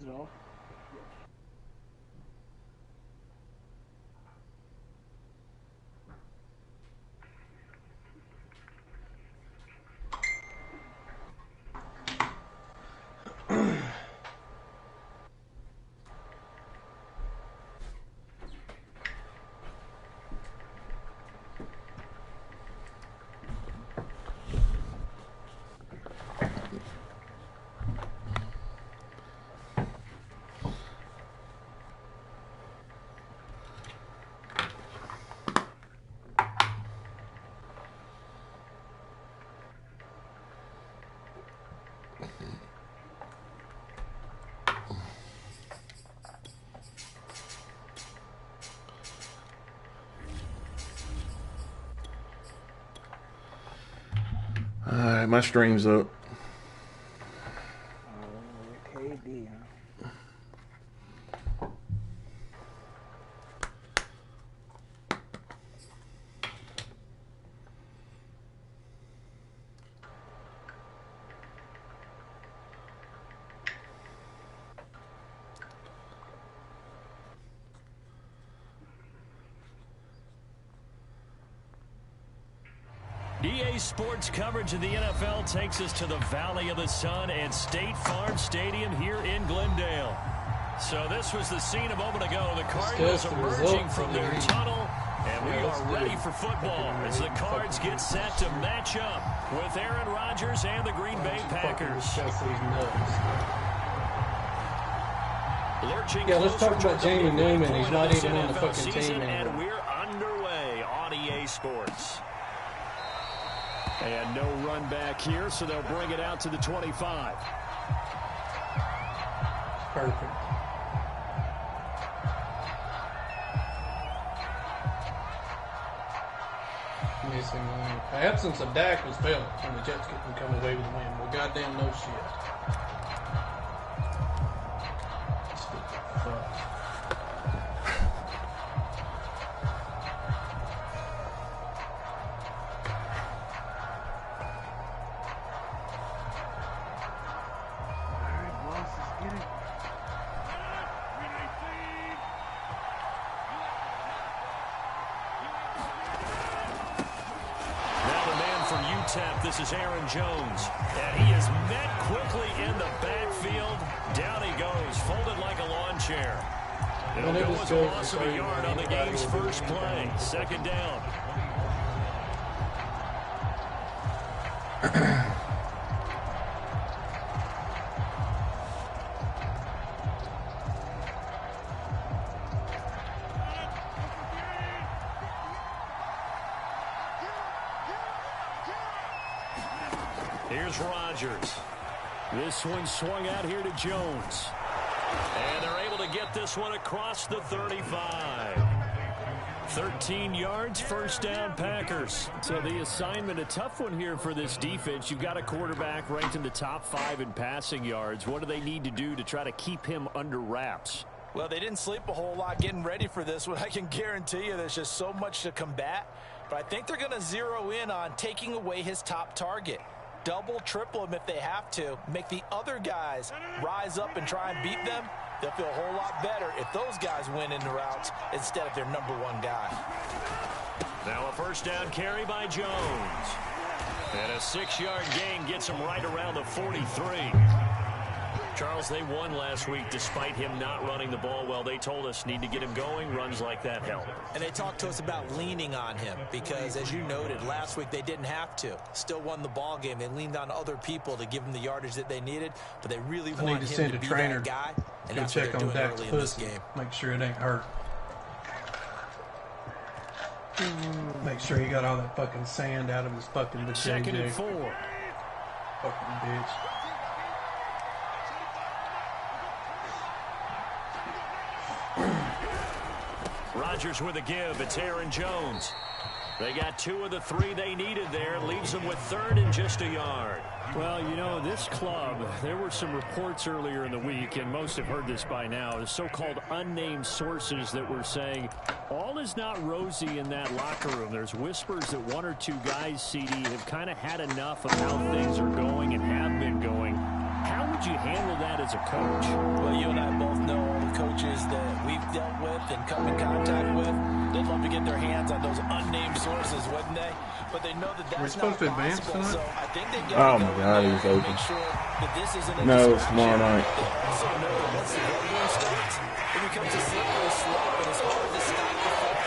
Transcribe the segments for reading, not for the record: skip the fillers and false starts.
it off. Alright, my stream's up. KD, huh? EA Sports coverage of the NFL takes us to the Valley of the Sun and State Farm Stadium here in Glendale. So this was the scene a moment ago. The Cardinals emerging from their tunnel, and we are ready for football as the Cards get set to match up with Aaron Rodgers and the Green Bay Packers. Yeah, let's talk about Jamie Newman. He's not even on the fucking team anymore. And we're underway on EA Sports. And no run back here, so they'll bring it out to the 25. Perfect. Missing one. The absence of Dak was felt when the Jets couldn't come away with the win. Well, goddamn no shit. This is Aaron Jones, and he is met quickly in the backfield. Down he goes, folded like a lawn chair. It'll go as a loss of a yard on the game's first play. Second down. Here's Rodgers. This one swung out here to Jones. And they're able to get this one across the 35. 13 yards, first down, Packers. So the assignment, a tough one here for this defense. You've got a quarterback ranked in the top 5 in passing yards. What do they need to do to try to keep him under wraps? Well, they didn't sleep a whole lot getting ready for this one. I can guarantee you there's just so much to combat. But I think they're going to zero in on taking away his top target. Double, triple him if they have to. Make the other guys rise up and try and beat them. They'll feel a whole lot better if those guys win in the routes instead of their number one guy. Now a first down carry by Jones. And a 6-yard gain gets him right around the 43. Charles, they won last week despite him not running the ball well. They told us need to get him going. Runs like that help. And they talked to us about leaning on him because, as you noted, last week they didn't have to. Still won the ball game. They leaned on other people to give them the yardage that they needed, but they really want him to be that guy. And that's what they're doing early in this game. Make sure it ain't hurt. Make sure he got all that fucking sand out of his fucking JTDG. Second and 4. Fucking bitch. Rodgers with a give. It's Aaron Jones. They got 2 of the 3 they needed there. Leaves them with 3rd and just a yard. Well, you know, this club, there were some reports earlier in the week, and most have heard this by now, the so-called unnamed sources that were saying all is not rosy in that locker room. There's whispers that 1 or 2 guys, CD, have kind of had enough of how things are going and have been going. How would you handle that as a coach? Well, you and come in contact with, they'd love to get their hands on those unnamed sources, wouldn't they? But they know that that's not possible. So I think they get Oh my God, he's open. make sure that this isn't a No, it's distraction. tomorrow night. They also know that once the red game starts, it becomes a slippery slope, and it's hard to stop the fall.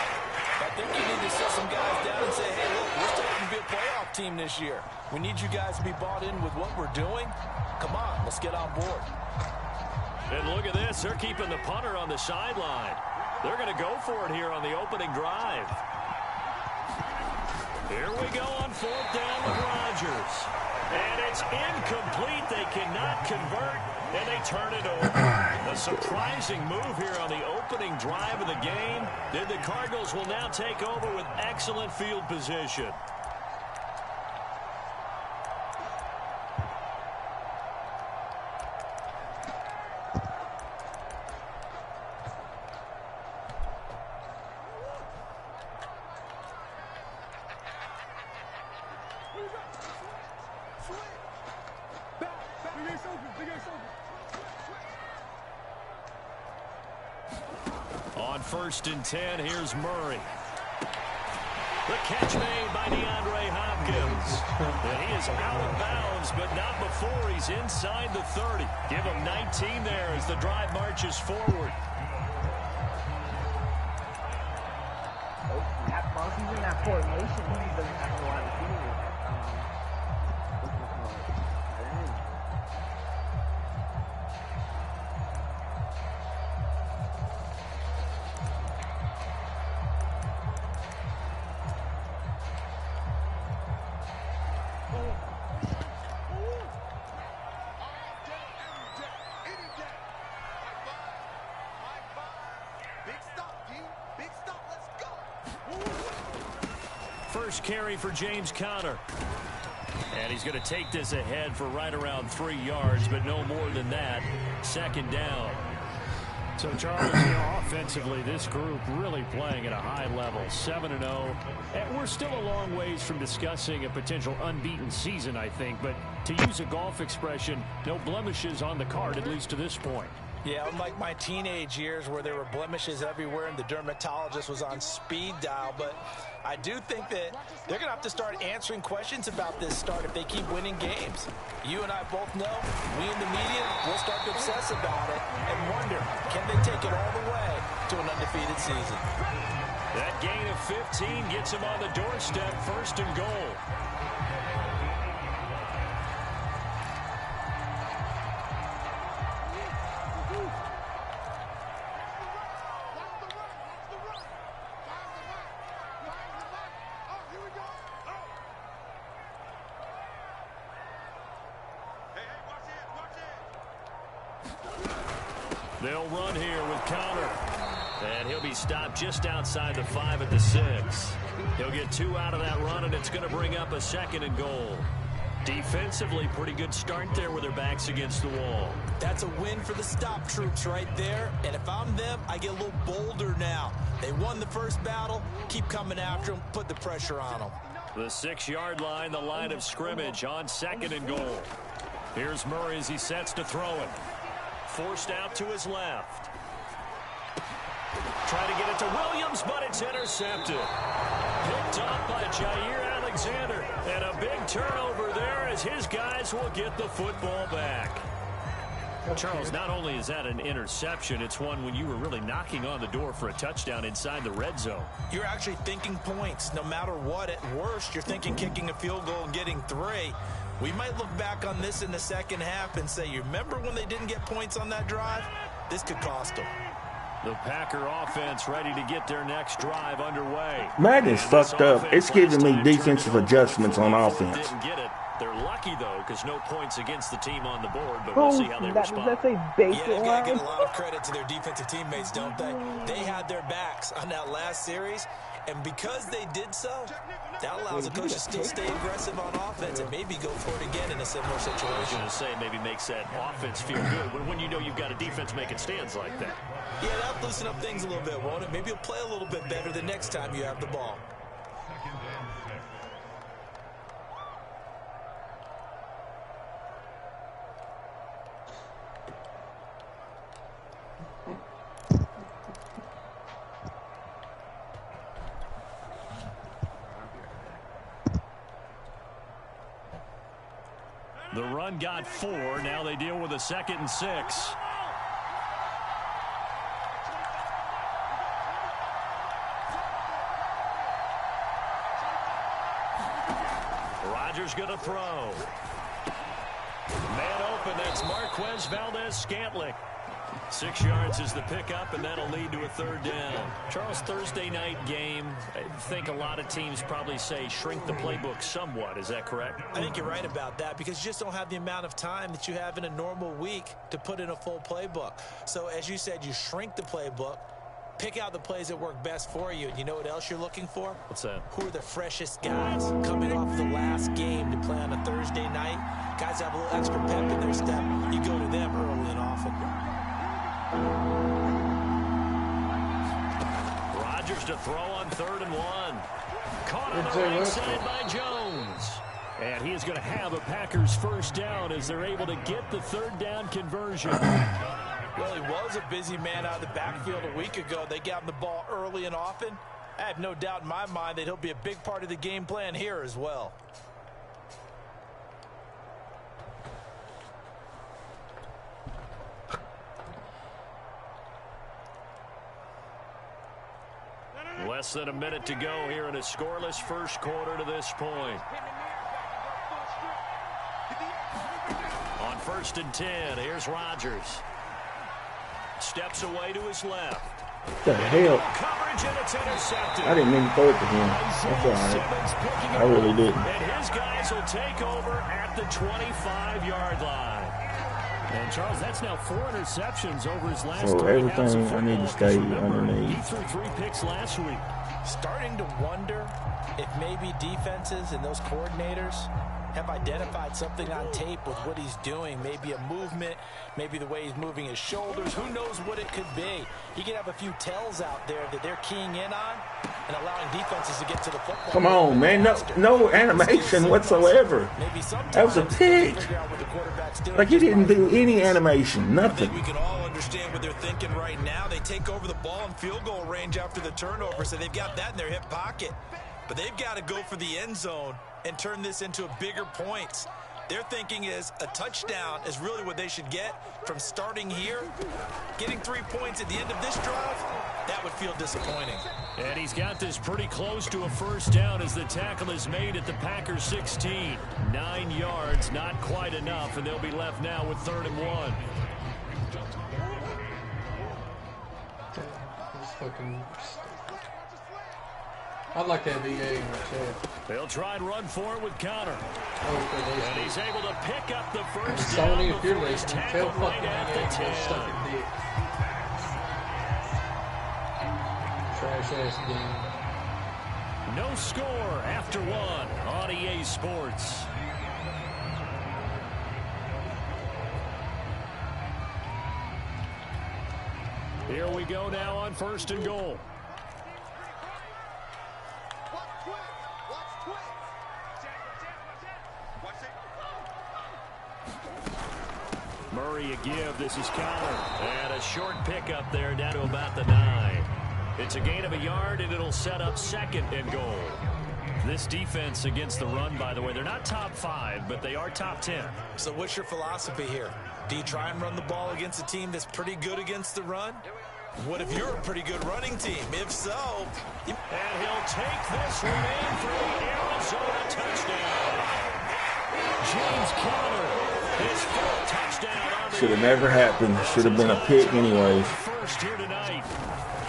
I think you need to set some guys down and say, hey, look, we're starting to be a playoff team this year. We need you guys to be bought in with what we're doing. Come on, let's get on board. And look at this. They're keeping the punter on the sideline. They're going to go for it here on the opening drive. Here we go on 4th down with Rodgers. And it's incomplete. They cannot convert, and they turn it over. A surprising move here on the opening drive of the game. Then the Cardinals will now take over with excellent field position. On 1st and 10, here's Murray. The catch made by DeAndre Hopkins. And he is out of bounds, but not before he's inside the 30. Give him 19 there as the drive marches forward. He's in that formation. He doesn't have a lot of feeling. First carry for James Conner. And he's going to take this ahead for right around 3 yards, but no more than that. 2nd down. So, Charles, offensively, this group really playing at a high level, 7-0. And we're still a long ways from discussing a potential unbeaten season, I think. But to use a golf expression, no blemishes on the card, at least to this point. Yeah, unlike my teenage years where there were blemishes everywhere and the dermatologist was on speed dial. But I do think that they're going to have to start answering questions about this start if they keep winning games. You and I both know, we in the media will start to obsess about it and wonder, can they take it all the way to an undefeated season? That gain of 15 gets him on the doorstep, 1st and goal. They'll run here with Conner. And he'll be stopped just outside the 5 at the 6. He'll get 2 out of that run, and it's going to bring up a 2nd and goal. Defensively, pretty good start there with their backs against the wall. That's a win for the stop troops right there. And if I'm them, I get a little bolder now. They won the first battle. Keep coming after them. Put the pressure on them. The 6-yard line, the line of scrimmage on 2nd and goal. Here's Murray as he sets to throw it. Forced out to his left. Try to get it to Williams, but it's intercepted. Picked off by Jair Alexander. And a big turnover there as his guys will get the football back. Charles, not only is that an interception, it's one when you were really knocking on the door for a touchdown inside the red zone. You're actually thinking points. No matter what, at worst, you're thinking kicking a field goal and getting 3. We might look back on this in the second half and say, you remember when they didn't get points on that drive? This could cost them. The Packer offense ready to get their next drive underway. Madden's fucked up. It's giving me defensive adjustments on offense. Didn't get it. They're lucky, though, because no points against the team on the board, but we'll see how they respond. Does that say basic Yeah, they've got to line? get a lot of credit to their defensive teammates, don't they? They had their backs on that last series, and because they did so, that allows the coach to still stay aggressive on offense and maybe go for it again in a similar situation. I was going to say maybe makes that offense feel good when you know you've got a defense making stands like that. Yeah, that'll loosen up things a little bit, won't it? Maybe you'll play a little bit better the next time you have the ball. run got 4. Now they deal with a 2nd and 6. Rodgers going to throw. Man open, that's Marquez Valdez-Scantling. 6 yards is the pickup, and that'll lead to a 3rd down. Charles, Thursday night game, I think a lot of teams probably say shrink the playbook somewhat. Is that correct? I think you're right about that because you just don't have the amount of time that you have in a normal week to put in a full playbook. So as you said, you shrink the playbook, pick out the plays that work best for you. And you know what else you're looking for? What's that? Who are the freshest guys coming off the last game to play on a Thursday night? Guys have a little extra pep in their step. You go to them early and often. Rodgers to throw on 3rd and 1. Caught on the right side by Jones. And he is going to have a Packers 1st down as they're able to get the 3rd down conversion. Well, he was a busy man out of the backfield a week ago. They got him the ball early and often. I have no doubt in my mind that he'll be a big part of the game plan here as well. Less than a minute to go here in a scoreless 1st quarter to this point. On 1st and 10, here's Rodgers. Steps away to his left. What the hell? Coverage, and it's intercepted. I didn't mean to throw it to him. That's all right. I really didn't. And his guys will take over at the 25-yard line. And Charles, that's now 4 interceptions over his last So 3 everything I need to stay underneath. He threw 3 picks last week. Starting to wonder if maybe defenses and those coordinators have identified something on tape with what he's doing. Maybe a movement, maybe the way he's moving his shoulders. Who knows what it could be? He could have a few tells out there that they're keying in on and allowing defenses to get to the football. Come on, man. No animation whatsoever. That was a pick. Like he didn't do any animation. Nothing. I think we can all understand what they're thinking right now. They take over the ball in field goal range after the turnover, so they've got that in their hip pocket. But they've got to go for the end zone and turn this into a bigger points. Their thinking is a touchdown is really what they should get from starting here. Getting 3 points at the end of this drive, that would feel disappointing. And he's got this pretty close to a 1st down as the tackle is made at the Packers 16. 9 yards, not quite enough, and they'll be left now with 3rd and 1. I'd like to have EA in the chat. They'll try and run for it with Connor. And he's able to pick up the 1st Sony, down if you're before he's listening, tackled tell right fucking at EA the to 10. stuff your dick. Trash ass game. No score after 1 on EA Sports. Here we go now on 1st and goal. Murray a give. This is Connor. And a short pickup there down to about the 9. It's a gain of a yard, and it'll set up 2nd and goal. This defense against the run, by the way, they're not top 5, but they are top 10. So what's your philosophy here? Do you try and run the ball against a team that's pretty good against the run? What if you're a pretty good running team? If so... And he'll take this one in for the Arizona touchdown. James Conner, his 4th touchdown on the Should have never happened. Should have been a pick anyways. First here tonight.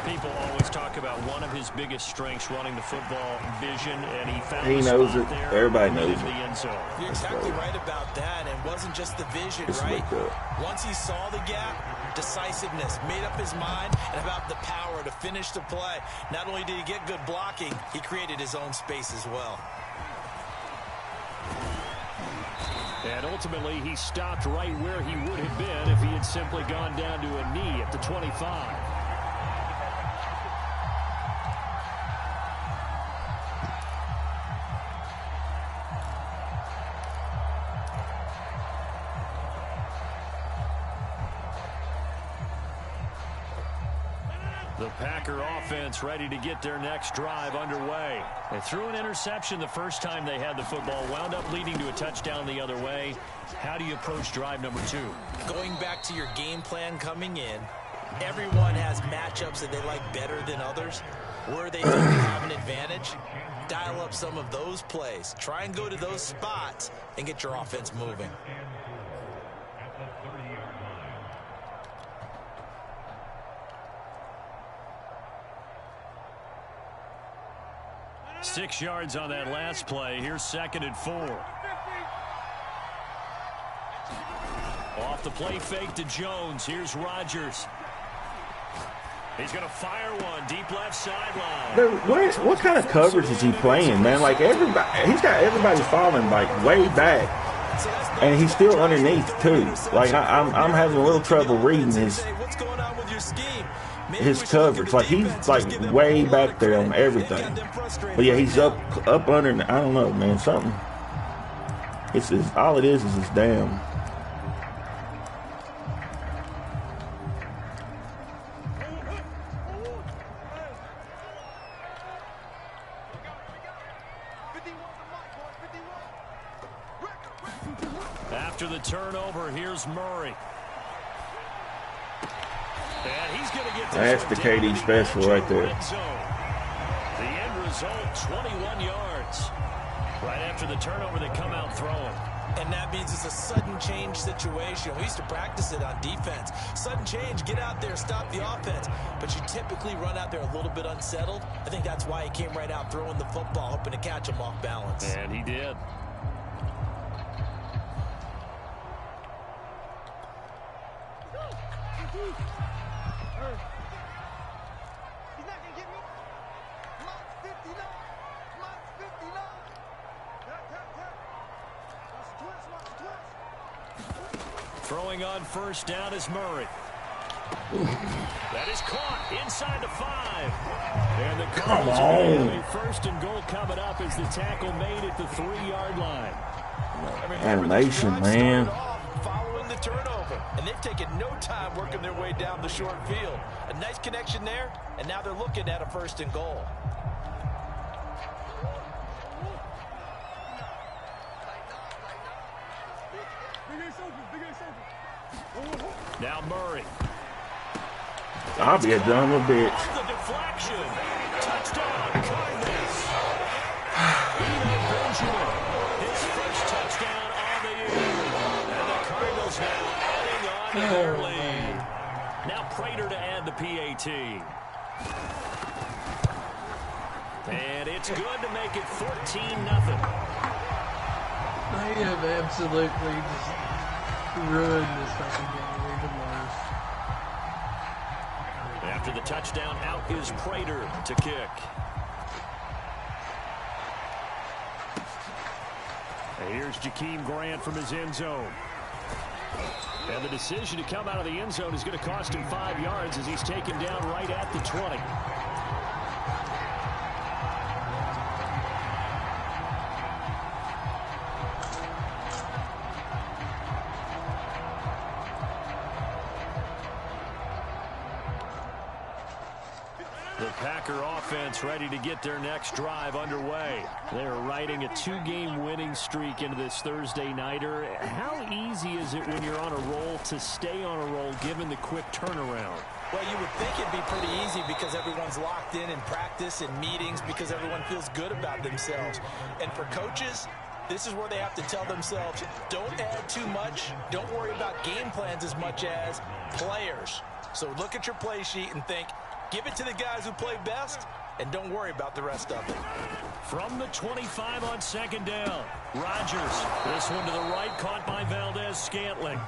People always talk about one of his biggest strengths, running the football, vision, and he found He the knows spot it. there Everybody knows in the it. end zone. You're exactly right about that, and it wasn't just the vision, It's right? like that. Once he saw the gap, decisiveness, made up his mind, and about the power to finish the play. Not only did he get good blocking, he created his own space as well. And ultimately, he stopped right where he would have been if he had simply gone down to a knee at the 25. The Packer offense ready to get their next drive underway. They threw an interception the first time they had the football, wound up leading to a touchdown the other way. How do you approach drive number 2? Going back to your game plan coming in, everyone has matchups that they like better than others. Where they think they have an advantage, dial up some of those plays. Try and go to those spots and get your offense moving. Six yards on that last play. Here's 2nd and 4. Off the play fake to Jones. Here's Rodgers. He's going to fire one deep left sideline. What kind of coverage is he playing, man? Like he's got everybody falling like way back, and he's still underneath too. Like I'm having a little trouble reading his coverage. Like he's like way back there on everything. But yeah, he's up under. I don't know, man. Something. It's all it is this damn. After the turnover, here's Murray. And he's going to get That's the KD special right there. The end result, 21 yards. Right after the turnover, they come out throwing. And that means it's a sudden change situation. We used to practice it on defense. Sudden change, get out there, stop the offense. But you typically run out there a little bit unsettled. I think that's why he came right out throwing the football, hoping to catch him off balance. And he did. Throwing on first down is Murray. That is caught inside the 5. And the Cardinals have a 1st and goal coming up as the tackle made at the 3-yard line. Animation, man. Following the turnover, and they've taken no time working their way down the short field. A nice connection there, and now they're looking at a 1st and goal. Now Murray. I'll be a dumb little bitch. The deflection. Touchdown, Cardinals. Benjamin. His first touchdown on the year. And the Cardinals now adding on to their lead. Now Prater to add the PAT. And it's good to make it 14-0. They have absolutely just ruined this fucking game. After the touchdown, out is Prater to kick. And here's Jakeem Grant from his end zone. And the decision to come out of the end zone is going to cost him 5 yards as he's taken down right at the 20. Offense ready to get their next drive underway. They're riding a 2-game winning streak into this Thursday nighter. How easy is it when you're on a roll to stay on a roll given the quick turnaround? Well, you would think it'd be pretty easy because everyone's locked in practice and meetings because everyone feels good about themselves. And for coaches, this is where they have to tell themselves, don't add too much. Don't worry about game plans as much as players. So look at your play sheet and think, give it to the guys who play best, and don't worry about the rest of it. From the 25 on 2nd down, Rodgers. This one to the right, caught by Valdez-Scantling.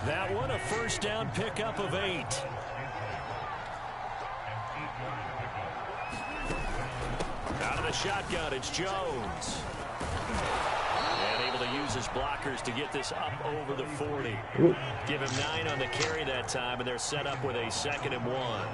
That one, a 1st down pickup of 8. Out of the shotgun, it's Jones. And able to use his blockers to get this up over the 40. Give him 9 on the carry that time, and they're set up with a 2nd and 1.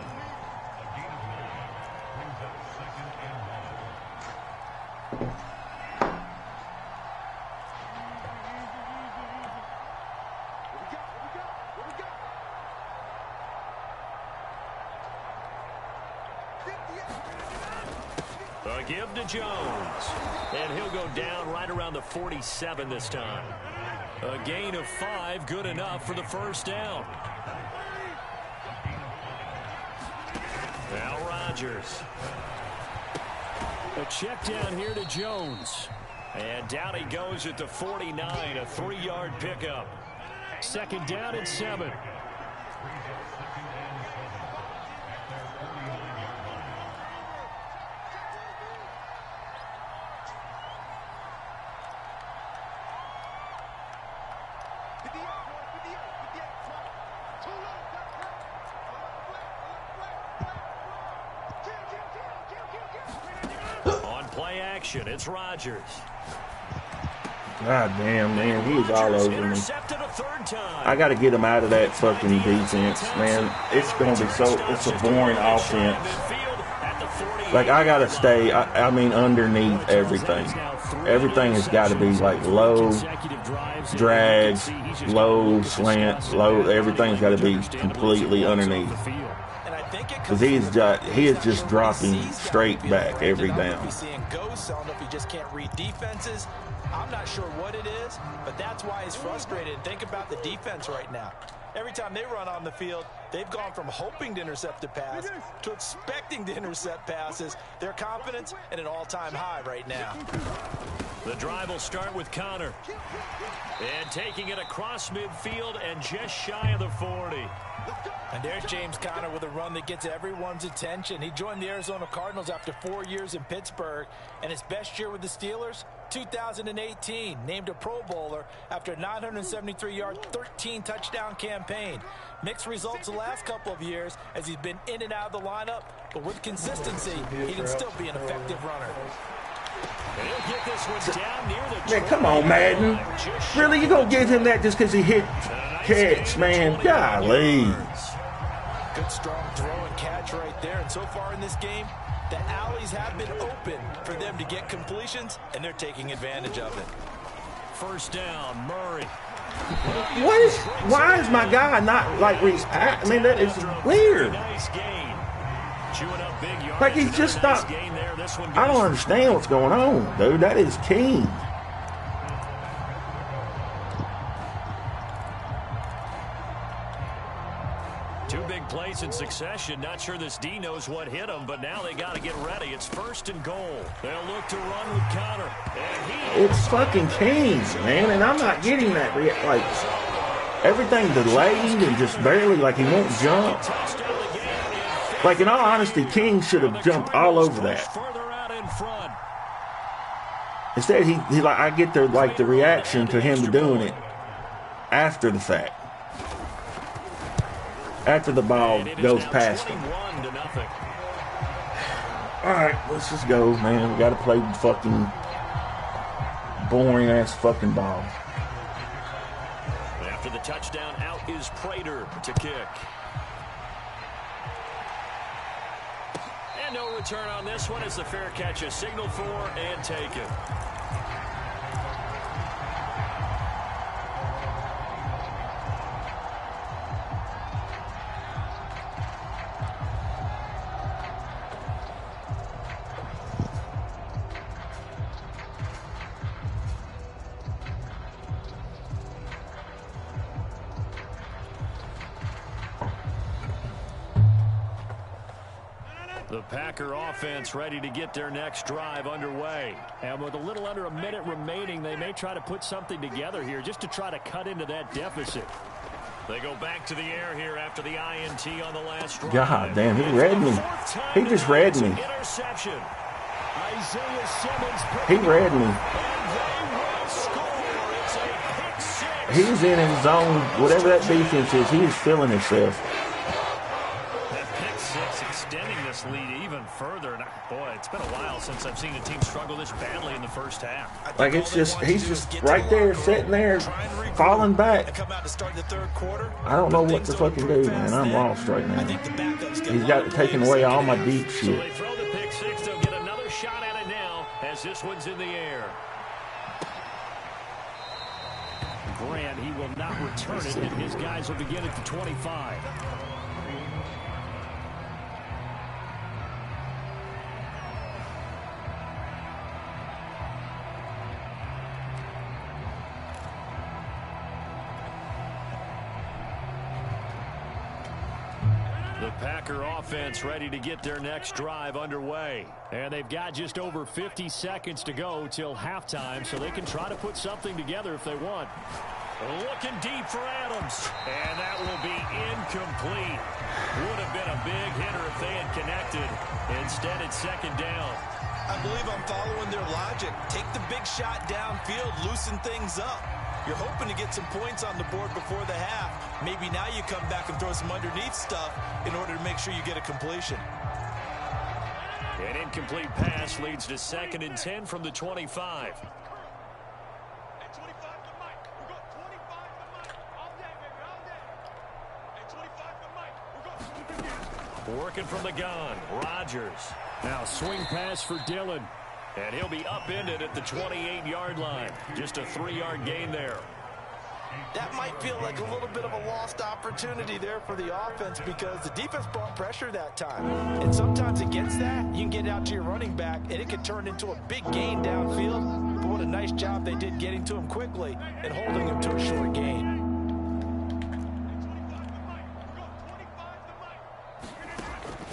A give to Jones. And he'll go down right around the 47 this time. A gain of 5, good enough for the first down. Now Rodgers. A check down here to Jones. And down he goes at the 49, a 3-yard pickup. Second down and 7. On play action, it's Rodgers. God damn, man, he's all over me. Intercepted a third time. I got to get him out of that fucking defense, man. It's going to be it's a boring offense. Like, I got to stay, I mean, underneath everything. Everything has got to be, like, low, drags, low, slants, low. Everything's got to be completely underneath. Because he is just dropping straight back every down. He just can't read defenses. I'm not sure what it is, but that's why he's frustrated. And think about the defense right now. Every time they run on the field, they've gone from hoping to intercept a pass to expecting to intercept passes. Their confidence at an all-time high right now. The drive will start with Connor. And taking it across midfield and just shy of the 40. And there's James Conner with a run that gets everyone's attention. He joined the Arizona Cardinals after 4 years in Pittsburgh. And his best year with the Steelers, 2018. Named a Pro Bowler after a 973-yard, 13-touchdown campaign. Mixed results the last couple of years as he's been in and out of the lineup. But with consistency, he can still be an effective runner. He'll get this one down near the Man, come on, Madden. Really, you gonna give him that just because he hit catch, man? Golly. Good strong throw and catch right there. And so far in this game, the alleys have been open for them to get completions, and they're taking advantage of it. First down, Murray. Why is my guy not like I mean, that is weird. Like, he's just not. I don't understand what's going on, dude. That is keen. Two big plays in succession. Not sure this D knows what hit him, but now they got to get ready. It's 1st and goal. They'll look to run with Connor. It's fucking Kings, man, and I'm not getting that. Like, everything delayed and just barely, like, he won't jump. Like, in all honesty, King should have jumped all over that. Instead, he like, I get the reaction to him doing it after the fact. After the ball goes past him. All right, let's just go, man. We got to play the fucking boring-ass fucking ball. After the touchdown, out is Prater to kick. And no return on this one as the fair catch is signaled for and taken. The Packer offense ready to get their next drive underway. And with a little under a minute remaining, they may try to put something together here just to try to cut into that deficit. They go back to the air here after the INT on the last drive. God damn, he read me. He just read me. Interception. Isaiah Simmons. He read me. He's in his zone. Whatever that defense is, he is feeling himself. Extending this lead even further. And boy, it's been a while since I've seen a team struggle this badly in the first half. Like, it's just, he's just right there, sitting there, falling back. I don't know what to fucking do, man. I'm lost right now. He's got taken away all my deep shit. So they throw the pick six. They'll get another shot at it now as this one's in the air. Grant, he will not return it, and his guys will begin at the 25. The Packer offense ready to get their next drive underway. And they've got just over 50 seconds to go till halftime, so they can try to put something together if they want. Looking deep for Adams. And that will be incomplete. Would have been a big hitter if they had connected. Instead, it's second down. I believe I'm following their logic. Take the big shot downfield, loosen things up. You're hoping to get some points on the board before the half. Maybe now you come back and throw some underneath stuff in order to make sure you get a completion. An incomplete pass leads to 2nd and 10 from the 25. Working from the gun, Rodgers. Now swing pass for Dillon. And he'll be upended at the 28-yard line. Just a 3-yard gain there. That might feel like a little bit of a lost opportunity there for the offense because the defense brought pressure that time. And sometimes against that, you can get out to your running back, and it could turn into a big gain downfield. But what a nice job they did getting to him quickly and holding him to a short gain.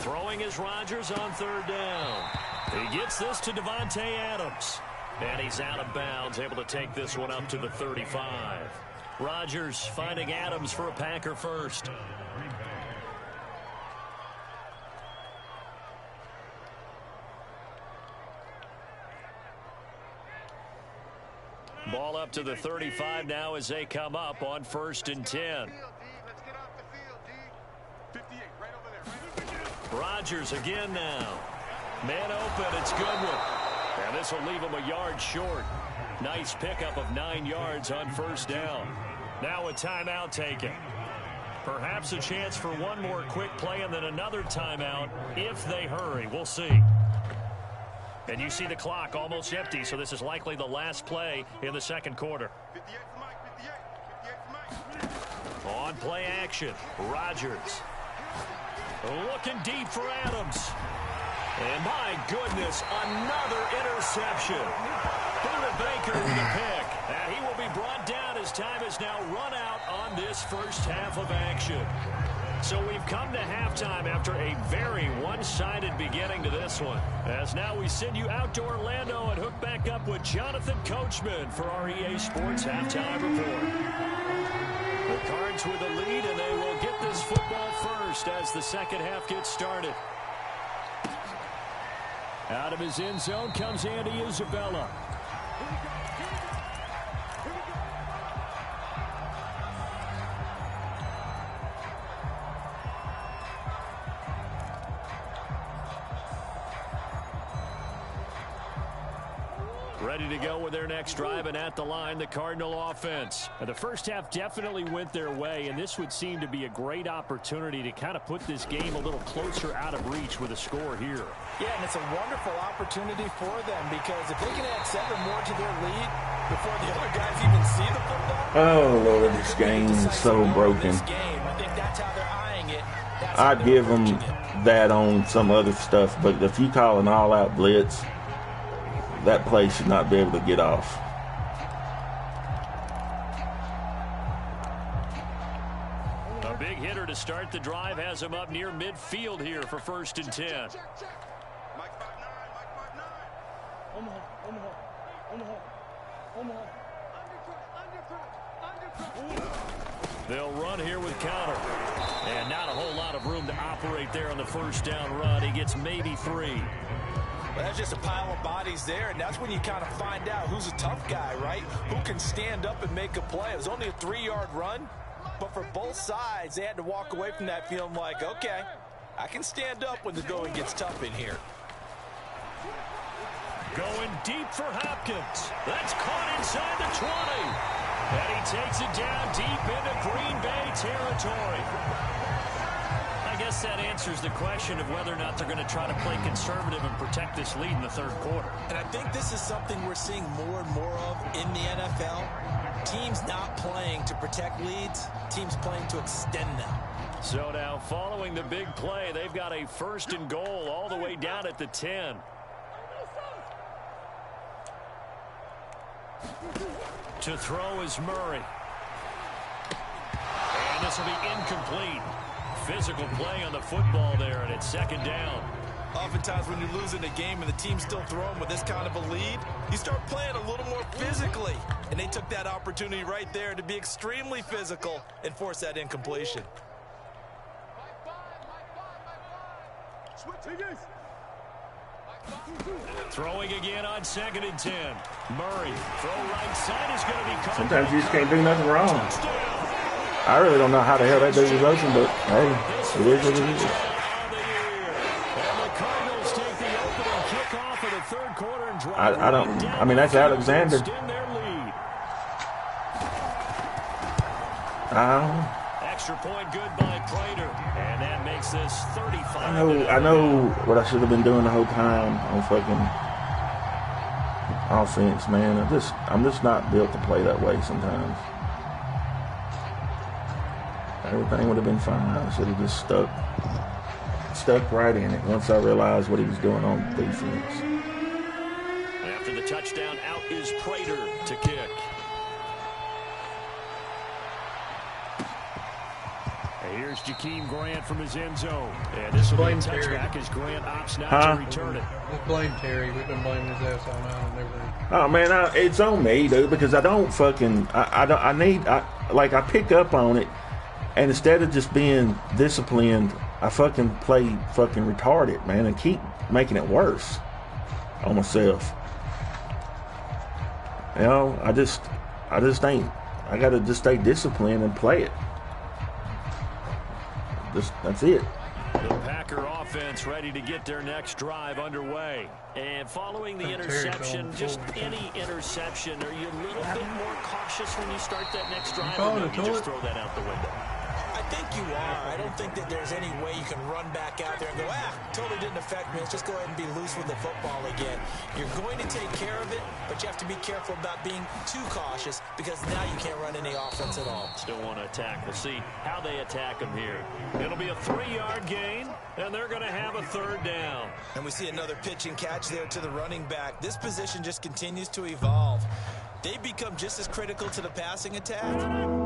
Throwing is Rodgers on 3rd down. He gets this to Davante Adams. And he's out of bounds, able to take this one up to the 35. Rodgers finding Adams for a Packer first. Ball up to the 35 now as they come up on 1st and 10. Rodgers again now. Man open, it's Goodwin. And this will leave him a yard short. Nice pickup of 9 yards on 1st down. Now a timeout taken. Perhaps a chance for one more quick play and then another timeout if they hurry. We'll see. And you see the clock almost empty, so this is likely the last play in the 2nd quarter. On play action, Rodgers. Looking deep for Adams. And my goodness, another interception. Buda Baker with a pick. And he will be brought down as time is now run out on this first half of action. So we've come to halftime after a very one-sided beginning to this one. As now we send you out to Orlando and hook back up with Jonathan Coachman for our EA Sports Halftime Report. The Cards with the lead, and they will get this football first as the second half gets started. Out of his end zone comes Andy Isabella. Ready to go with their next drive, and at the line, the Cardinal offense. And the first half definitely went their way, and this would seem to be a great opportunity to kind of put this game a little closer out of reach with a score here. Yeah, and it's a wonderful opportunity for them because if they can add 7 more to their lead before the other guys even see the football. Oh, Lord, this game is so broken. I think that's how they're eyeing it. I'd give them that on some other stuff, but if you call an all-out blitz, that play should not be able to get off. A big hitter to start the drive has him up near midfield here for 1st and 10. They'll run here with counter. And not a whole lot of room to operate there on the 1st down run. He gets maybe 3. Well, that's just a pile of bodies there, and that's when you kind of find out who's a tough guy, right? Who can stand up and make a play. It was only a 3-yard run, but for both sides, they had to walk away from that feeling like, okay, I can stand up when the going gets tough in here. Going deep for Hopkins. That's caught inside the 20. And he takes it down deep into Green Bay territory. I guess that answers the question of whether or not they're going to try to play conservative and protect this lead in the 3rd quarter. And I think this is something we're seeing more and more of in the NFL. Teams not playing to protect leads, teams playing to extend them. So now following the big play, they've got a 1st and goal all the way down at the 10. To throw is Murray. And this will be incomplete. physical play on the football there, and it's second down. Oftentimes when you're losing a game and the team's still throwing with this kind of a lead, you start playing a little more physically. And they took that opportunity right there to be extremely physical and force that incompletion. Throwing again on 2nd and 10. Murray, throw right side is going to be caught. Sometimes you just can't do nothing wrong. I really don't know how the hell that dude was open, but hey, it is what it is. And the Cardinals take the opening kickoff of the third quarter and drive. I mean, that's Alexander. Extra point good by Prater, and that makes this 35. I know what I should have been doing the whole time on fucking offense, man. I'm just not built to play that way sometimes. Everything would have been fine. I should have just stuck right in it once I realized what he was doing on defense. After the touchdown, out is Prater to kick. Here's Jakeem Grant from his end zone. And this will be a touchback as Grant opts not to return it. Just blame Terry. We've been blaming his ass all night and everything. Oh, man, it's on me, dude, because I don't fucking... I pick up on it, and instead of just being disciplined, I fucking play fucking retarded, man, and keep making it worse on myself. You know, I just ain't... I got to just stay disciplined and play it. That's it. The Packer offense ready to get their next drive underway. And following the interception, just any interception, are you a little bit more cautious when you start that next drive, or maybe you just throw that out the window? I think you are. I don't think that there's any way you can run back out there and go, totally didn't affect me. Let's just go ahead and be loose with the football again. You're going to take care of it, but you have to be careful about being too cautious because now you can't run any offense at all. Still want to attack. We'll see how they attack them here. It'll be a 3-yard gain, and they're going to have a third down. And we see another pitch and catch there to the running back. This position just continues to evolve. They become just as critical to the passing attack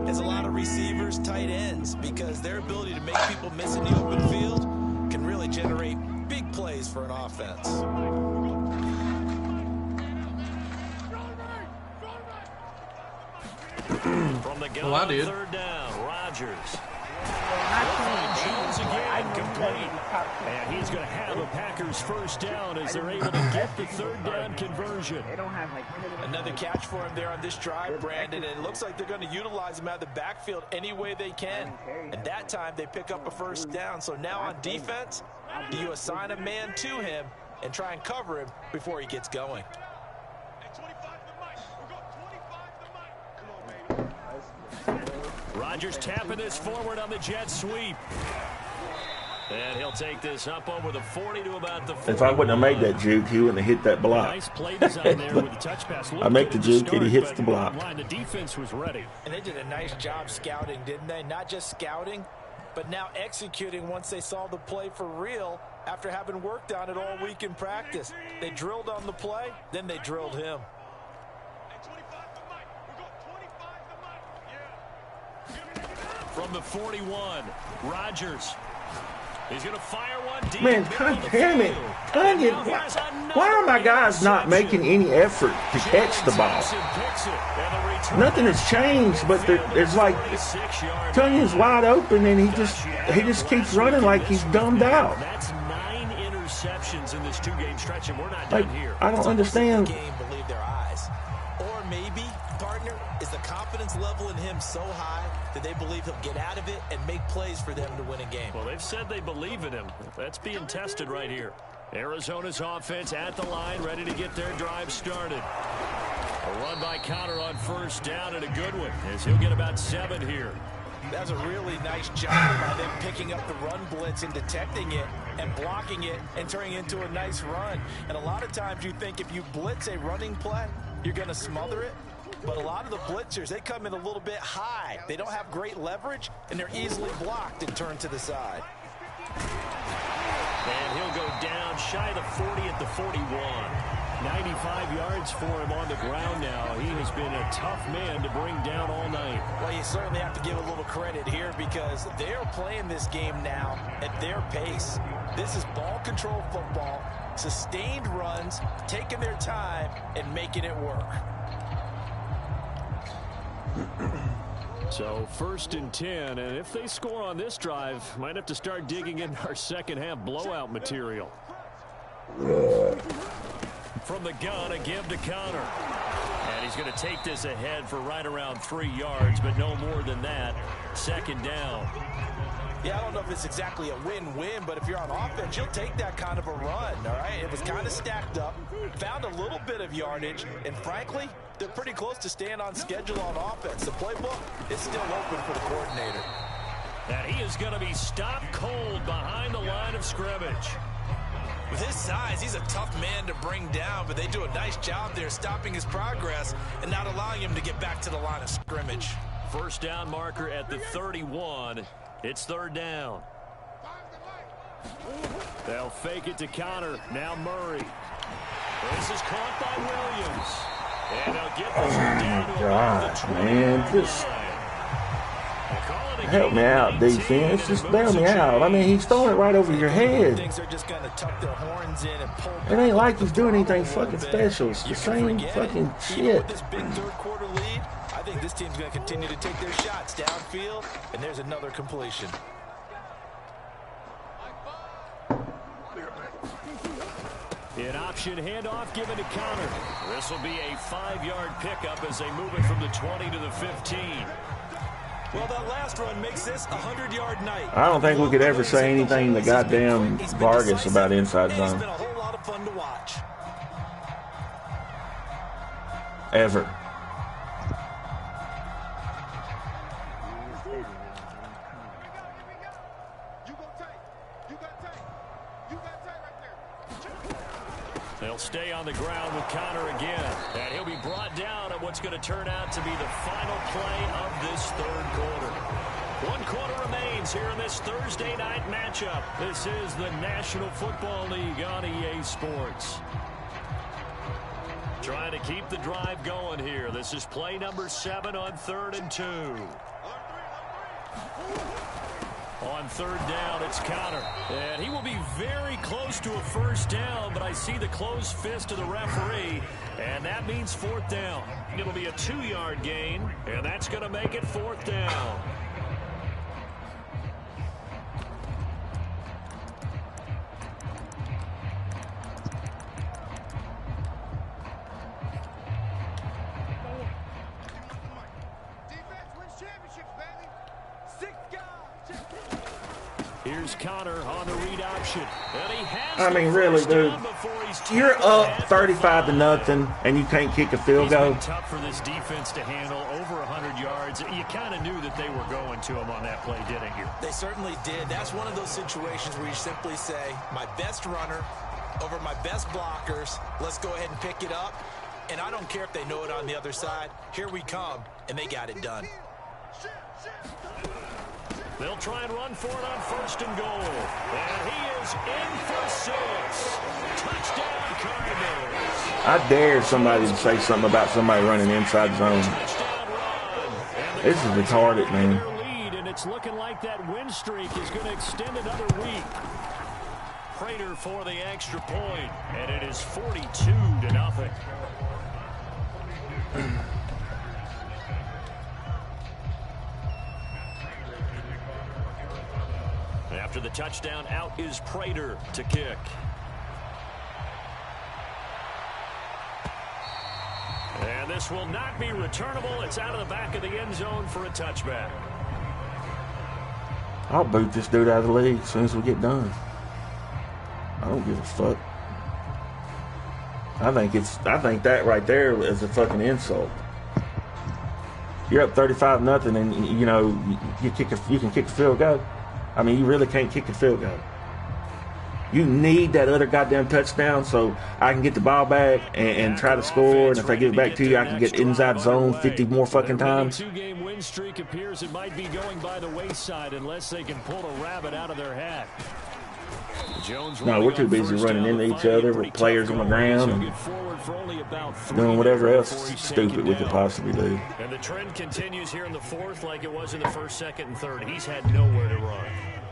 as a lot of receivers, tight ends, because their ability to make people miss in the open field can really generate big plays for an offense. From the gun, third down, Rodgers. Jones again, complete. And he's going to have a Packers first down as they're able to get the third down conversion. Another catch for him there on this drive, Brandon, and it looks like they're going to utilize him out of the backfield any way they can. And that time they pick up a first down. So now on defense, do you assign a man to him and try and cover him before he gets going? Rodgers tapping this forward on the jet sweep. And he'll take this up over the 40 to about the 40. If I wouldn't have made that juke, he wouldn't have hit that block. Nice play design there with the touch pass. I make the juke and he hits the block. The defense was ready. And they did a nice job scouting, didn't they? Not just scouting, but now executing once they saw the play for real after having worked on it all week in practice. They drilled on the play, then they drilled him. From the 41, Rodgers. He's going to fire one deep. Man, God damn it. Why are my guys not making any effort to catch the ball? Nothing has changed, but there's like Tunyon's wide open and he just keeps running like he's dumbed out. That's 9 interceptions in this 2-game stretch, and we're not like, done here. I don't understand. Believe their eyes. Or maybe, partner, is the confidence level in him so high that they believe he'll get out of it and make plays for them to win a game? Well, they've said they believe in him. That's being tested right here. Arizona's offense at the line, ready to get their drive started. A run by Conner on first down, and a good one, as he'll get about 7 here. That's a really nice job by them picking up the run blitz and detecting it and blocking it and turning it into a nice run. And a lot of times you think if you blitz a running play, you're going to smother it. But a lot of the blitzers, they come in a little bit high. They don't have great leverage, and they're easily blocked and turned to the side. And he'll go down shy of the 40 at the 41. 95 yards for him on the ground now. He has been a tough man to bring down all night. Well, you certainly have to give a little credit here because they're playing this game now at their pace. This is ball control football, sustained runs, taking their time, and making it work. So 1st and 10, and if they score on this drive, might have to start digging in our second half blowout material. From the gun, a give to Connor. And he's going to take this ahead for right around 3 yards, but no more than that. 2nd down. Yeah, I don't know if it's exactly a win-win, but if you're on offense, you'll take that kind of a run, all right? It was kind of stacked up, found a little bit of yardage, and frankly, they're pretty close to staying on schedule on offense. The playbook is still open for the coordinator. And he is going to be stopped cold behind the line of scrimmage. With his size, he's a tough man to bring down, but they do a nice job there stopping his progress and not allowing him to get back to the line of scrimmage. 1st down marker at the 31. It's 3rd down. They'll fake it to Connor. Now Murray. This is caught by Williams. And they'll get this one down to about the 20 man, just help me out, defense. Just bail me out. I mean, he's throwing it right over your head. It ain't like he's doing anything fucking special. It's the same fucking shit. This big 3rd quarter lead, I think this team's going to continue to take their shots downfield, and there's another completion. An option handoff given to Connor. This will be a 5-yard pickup as they move it from the 20 to the 15. Well, that last run makes this a 100-yard night. I don't think we could ever say anything to goddamn Vargas about inside zone. It's been a whole lot of fun to watch. Ever. They'll stay on the ground with Connor again. And he'll be brought down at what's going to turn out to be the final play of this 3rd quarter. 1 quarter remains here in this Thursday night matchup. This is the National Football League on EA Sports. Trying to keep the drive going here. This is play number 7 on 3rd and 2. On 3rd down, it's Connor. And he will be very close to a 1st down, but I see the closed fist of the referee, and that means 4th down. It'll be a 2-yard gain, and that's going to make it 4th down. Here's Connor on the read option. And he has I mean, really, dude. You're up 35-0, and you can't kick a field goal. It's been tough for this defense to handle over 100 yards. You kind of knew that they were going to him on that play, didn't you? They certainly did. That's one of those situations where you simply say, my best runner over my best blockers. Let's go ahead and pick it up. And I don't care if they know it on the other side. Here we come, and they got it done. They'll try and run for it on 1st and goal. And he is in for 6. Touchdown, Cardinals. I dare somebody to say something about somebody running inside zone. This is retarded, man. And it's looking like that win streak is going to extend another week. Prater for the extra point, and it is 42-0. After the touchdown, out is Prater to kick. And this will not be returnable. It's out of the back of the end zone for a touchback. I'll boot this dude out of the league as soon as we get done. I don't give a fuck. I think that right there is a fucking insult. You're up 35-0, and you know you can kick a field goal. I mean, you really can't kick a field goal. You need that other goddamn touchdown so I can get the ball back and try to score. And if I give it back to you, I can get inside zone 50 more fucking times. Two-game win streak appears it might be going by the wayside unless they can pull a rabbit out of their hat. No, we're too busy running into each other with players on the ground and doing whatever else stupid we could possibly do. And the trend continues here in the fourth like it was in the first, second, and third. He's had nowhere to run.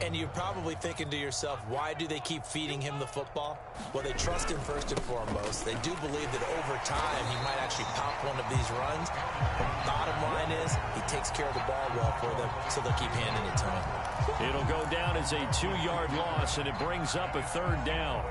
And you're probably thinking to yourself, why do they keep feeding him the football? Well, they trust him first and foremost. They do believe that over time he might actually pop one of these runs. But bottom line is he takes care of the ball well for them, so they'll keep handing it to him. It'll go down as a 2-yard loss, and it brings up a third down.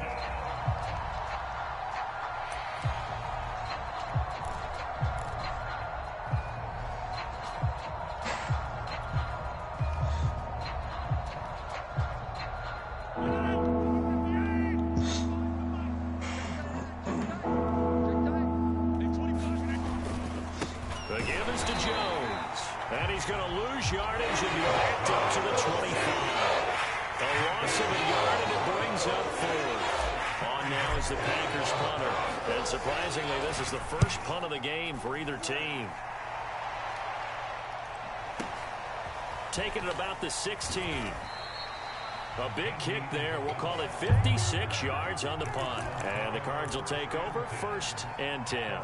The give is to Jones, and he's going to lose yardage and be backed up to the 25. A loss of a yard, and it brings up fourth. On now is the Packers punter. And surprisingly, this is the first punt of the game for either team. Taking it about the 16. A big kick there. We'll call it 56 yards on the punt. And the Cards will take over, 1st and 10.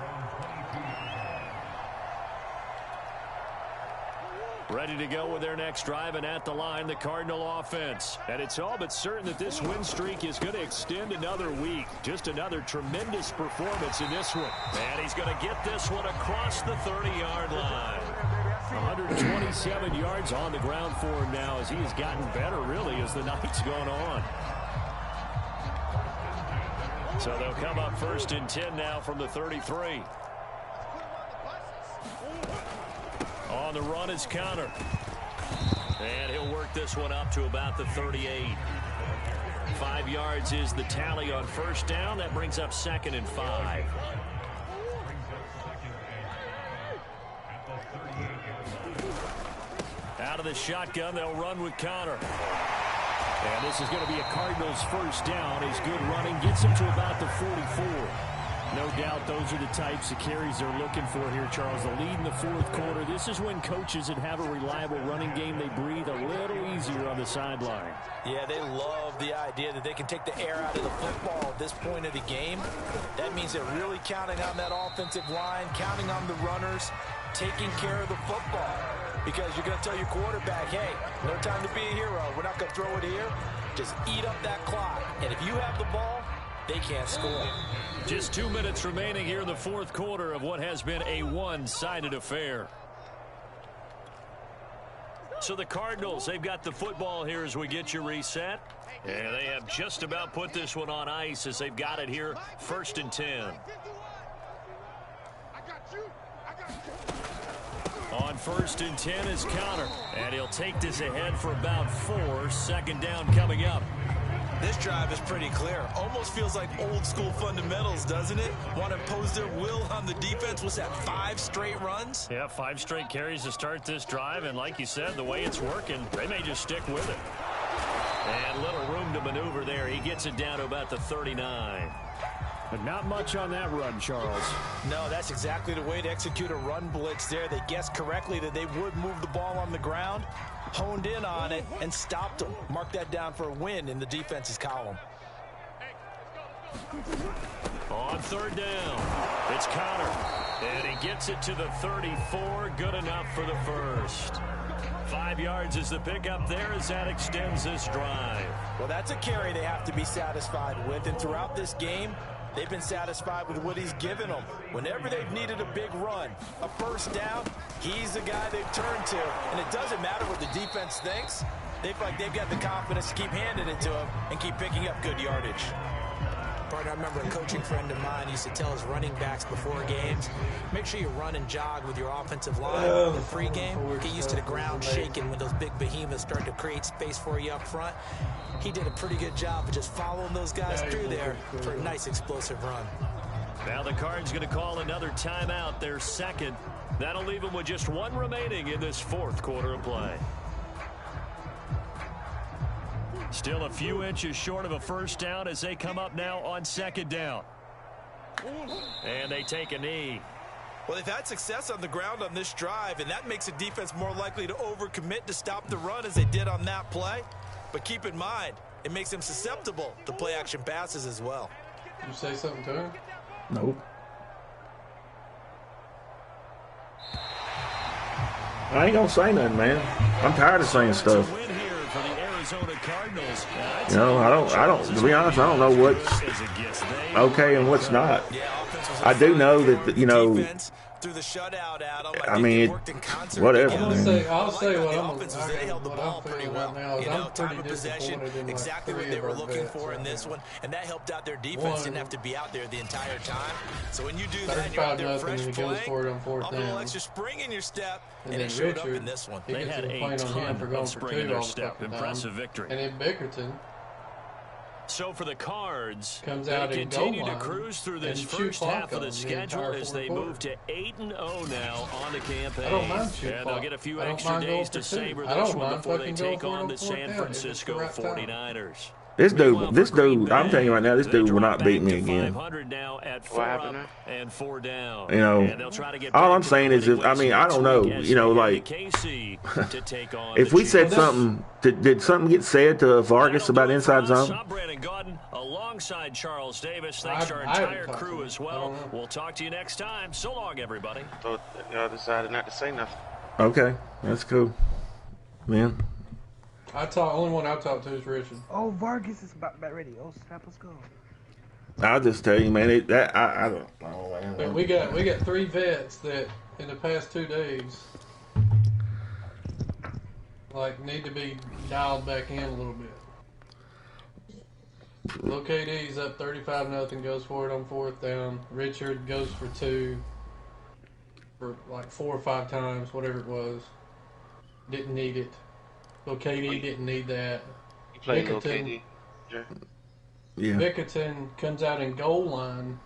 Ready to go with their next drive, and at the line, the Cardinal offense. And it's all but certain that this win streak is going to extend another week. Just another tremendous performance in this one. And he's going to get this one across the 30-yard line. 127 yards on the ground for him now as he has gotten better, really, as the night's gone on. So they'll come up 1st and 10 now from the 33. On the run is Connor. And he'll work this one up to about the 38. 5 yards is the tally on 1st down. That brings up 2nd and 5. Out of the shotgun, they'll run with Connor. And this is going to be a Cardinals 1st down. His good running gets him to about the 44. No doubt those are the types of carries they're looking for here, Charles. The lead in the 4th quarter. This is when coaches that have a reliable running game, they breathe a little easier on the sideline. Yeah, they love the idea that they can take the air out of the football at this point of the game. That means they're really counting on that offensive line, counting on the runners, taking care of the football. Because you're going to tell your quarterback, hey, no time to be a hero. We're not going to throw it here. Just eat up that clock. And if you have the ball, they can't score. Just 2 minutes remaining here in the 4th quarter of what has been a one-sided affair. So the Cardinals, they've got the football here as we get you reset. And they have just about put this one on ice as they've got it here, 1st and 10. On 1st and 10 is Connor. And he'll take this ahead for about 4. 2nd down coming up. This drive is pretty clear. Almost feels like old school fundamentals, doesn't it? Want to impose their will on the defense. What's that, 5 straight runs? Yeah, 5 straight carries to start this drive. And like you said, the way it's working, they may just stick with it. And little room to maneuver there. He gets it down to about the 39. But not much on that run, Charles. No, that's exactly the way to execute a run blitz there. They guessed correctly that they would move the ball on the ground, honed in on it, and stopped them. Mark that down for a win in the defense's column. On 3rd down, it's Connor. And he gets it to the 34. Good enough for the 1st. 5 yards is the pickup there as that extends this drive. Well, that's a carry they have to be satisfied with. And throughout this game, they've been satisfied with what he's given them. Whenever they've needed a big run, a 1st down, he's the guy they've turned to. And it doesn't matter what the defense thinks. They feel like they've got the confidence to keep handing it to him and keep picking up good yardage. Partner, I remember a coaching friend of mine used to tell his running backs before games, make sure you run and jog with your offensive line in the pregame. Get used to the ground shaking when those big behemoths start to create space for you up front. He did a pretty good job of just following those guys through there for a nice explosive run. Now the Cards going to call another timeout, their 2nd. That'll leave them with just 1 remaining in this 4th quarter of play. Still a few inches short of a 1st down as they come up now on 2nd down. And they take a knee. Well, they've had success on the ground on this drive, and that makes the defense more likely to overcommit to stop the run as they did on that play. But keep in mind, It makes him susceptible to play action passes as well. Did you say something to him? Nope. I ain't gonna say nothing, man. I'm tired of saying stuff. You know, I don't. To be honest, I don't know what's okay and what's not. I do know that, you know. Through the shutout, Adam. I mean, whatever. I'll say what I'm they held the ball pretty well. Now, you know, time of pretty possession, exactly what they were looking for in this one, and that helped out their defense. Didn't have to be out there the entire time. So when you do that, and you're out there fresh playing, a little extra spring in your step, and it showed up in this one. They had a ton of spring in their step. Impressive victory. And then Bickerton. So for the Cards, comes they out continue to cruise through this first half of the schedule as they move to 8-0 now on the campaign. And they'll get a few extra days to savor this one before they take on the San Francisco 49ers. This dude, I'm telling you right now, this dude will not beat me again. What happened? And 4 down. You know, all I'm saying is, I don't know, you know, like, if we said something, did something get said to Vargas about inside zone? Alongside Charles Davis, thanks to our entire crew as well. We'll talk to you next time. So long, everybody. Thought y'all decided not to say nothing. Okay, that's cool, man. Only one I talked to is Richard. Oh, Vargas is about ready. Oh, snap, let's go. I'll just tell you, man. I don't know, man. But we got 3 vets that in the past 2 days, like, need to be dialed back in a little bit. Lil KD's up 35-0, goes for it on 4th down. Richard goes for 2 for like 4 or 5 times, whatever it was. Didn't need it. Lil KD didn't need that. You played Lil KD? Yeah. Bickerton comes out in goal line